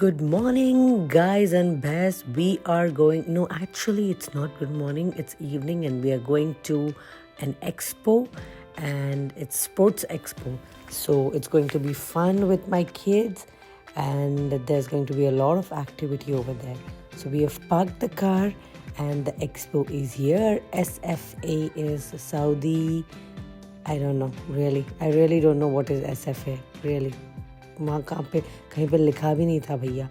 Good morning, guys and bears. We are going, no, actually, it's not good morning, it's evening, and we are going to an expo, and it's Sports Expo. So it's going to be fun with my kids, and there's going to be a lot of activity over there. So we have parked the car, and the expo is here. SFA is Saudi. I don't know, really. I really don't know what is SFA, really. वहाँ कहीं पे लिखा भी नहीं था भैया.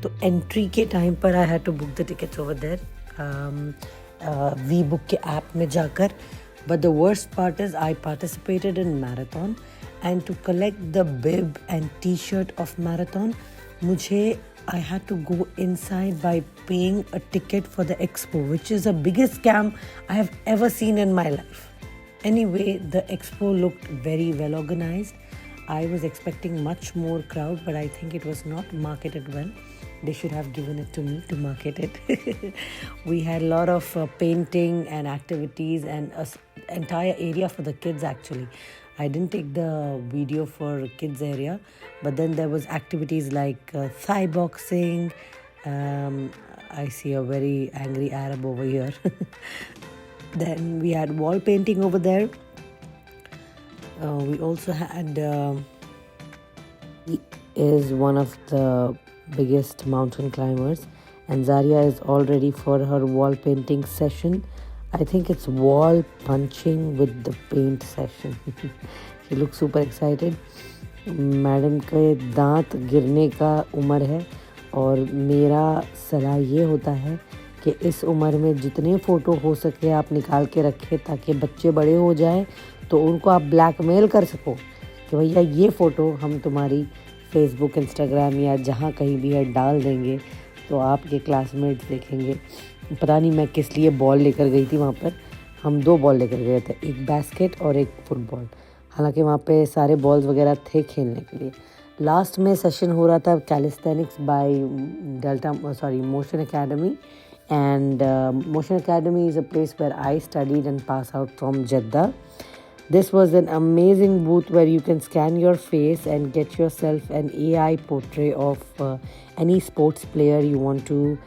तो entry के टाइम पर I had to book the tickets over there we book के ऐप में जाकर. But the worst part is I participated in marathon and to collect the bib and T shirt of marathon मुझे I had to go inside by paying a ticket for the expo, which is the biggest scam I have ever seen in my life. Anyway, the expo looked very well organized. I was expecting much more crowd, but I think it was not marketed well. They should have given it to me to market it. We had a lot of painting and activities and an entire area for the kids actually. I didn't take the video for kids area, but then there was activities like thigh boxing. I see a very angry Arab over here. Then we had wall painting over there. We also had he is one of the biggest mountain climbers, and Zaria is all ready for her wall painting session. I think it's wall punching with the paint session. She looks super excited. Madam के दांत गिरने का उम्र है और मेरा सलाह ये होता है कि इस उम्र में जितने फ़ोटो हो सके आप निकाल के रखें ताकि बच्चे बड़े हो जाए तो उनको आप ब्लैकमेल कर सको कि भैया ये फ़ोटो हम तुम्हारी फेसबुक इंस्टाग्राम या जहाँ कहीं भी है डाल देंगे तो आपके क्लासमेट्स देखेंगे. पता नहीं मैं किस लिए बॉल लेकर गई थी वहाँ पर. हम 2 बॉल लेकर गए थे, एक बास्केट और एक फुटबॉल. हालांकि वहाँ पे सारे बॉल्स वगैरह थे खेलने के लिए. लास्ट में सेशन हो रहा था calisthenics bye motion academy. And Motion Academy is a place where I studied and passed out from Jeddah. This was an amazing booth where you can scan your face and get yourself an AI portrait of any sports player you want to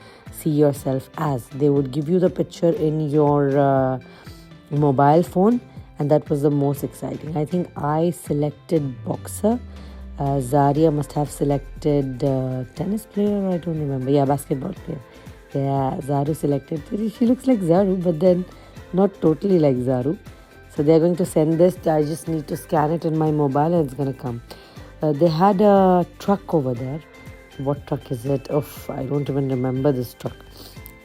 see yourself as. They would give you the picture in your mobile phone, and that was the most exciting. I think I selected boxer. Zaria must have selected tennis player, I don't remember. Yeah, basketball player. Yeah, Zaru selected. She looks like Zaru, but then not totally like Zaru. So they're going to send this. I just need to scan it in my mobile and it's going to come. They had a truck over there. What truck is it? I don't even remember this truck.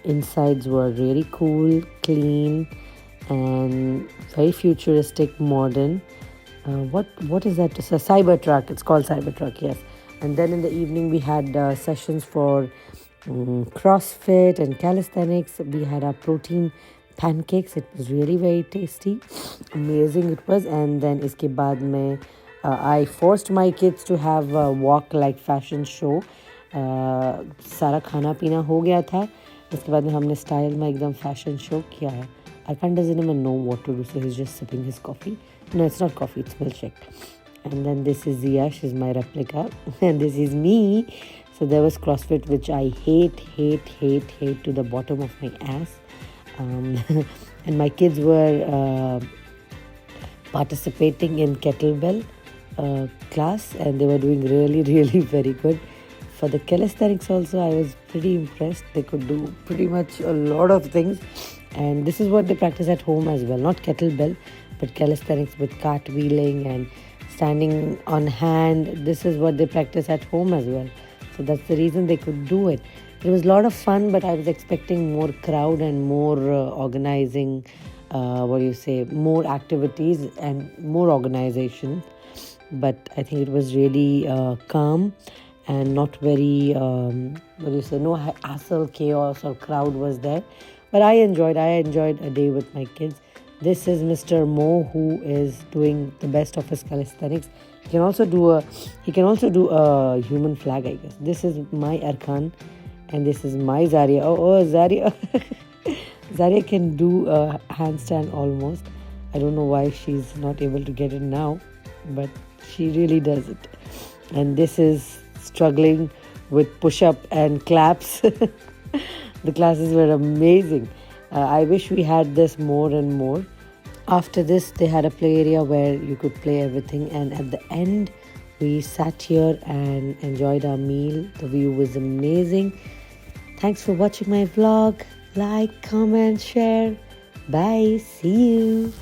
Insides were really cool, clean, and very futuristic, modern. What is that? It's a Cybertruck. It's called Cybertruck, yes. And then in the evening we had sessions for CrossFit and calisthenics. We had our protein pancakes. It was really very tasty, amazing it was. And then iske baad mein I forced my kids to have a walk like fashion show. सारा खाना पीना हो गया था. इसके बाद में हमने स्टाइल में एकदम फैशन शो किया है. Arfan doesn't even know what to do, so he's just sipping his coffee. No, it's not coffee, it's milkshake. And then this is Zia, she's my replica. And this is me. So there was CrossFit, which I hate to the bottom of my ass. And my kids were participating in kettlebell class, and they were doing really very good. For the calisthenics also, I was pretty impressed. They could do pretty much a lot of things. And this is what they practice at home as well. Not kettlebell, but calisthenics with cartwheeling and standing on hand. This is what they practice at home as well. So that's the reason they could do it. It was a lot of fun, but I was expecting more crowd and more organizing, more activities and more organization. But I think it was really calm and not very, no hassle, chaos or crowd was there. But I enjoyed a day with my kids. This is Mr. Mo, who is doing the best of his calisthenics. He can also do a human flag, I guess. This is my Arkan, and this is my Zaria. Oh, Zaria. Zaria can do a handstand almost. I don't know why she's not able to get it now, but she really does it. And this is struggling with push-up and claps. The classes were amazing. I wish we had this more and more. After this, they had a play area where you could play everything, and at the end, we sat here and enjoyed our meal. The view was amazing. Thanks for watching my vlog. Like, comment, share. Bye. See you.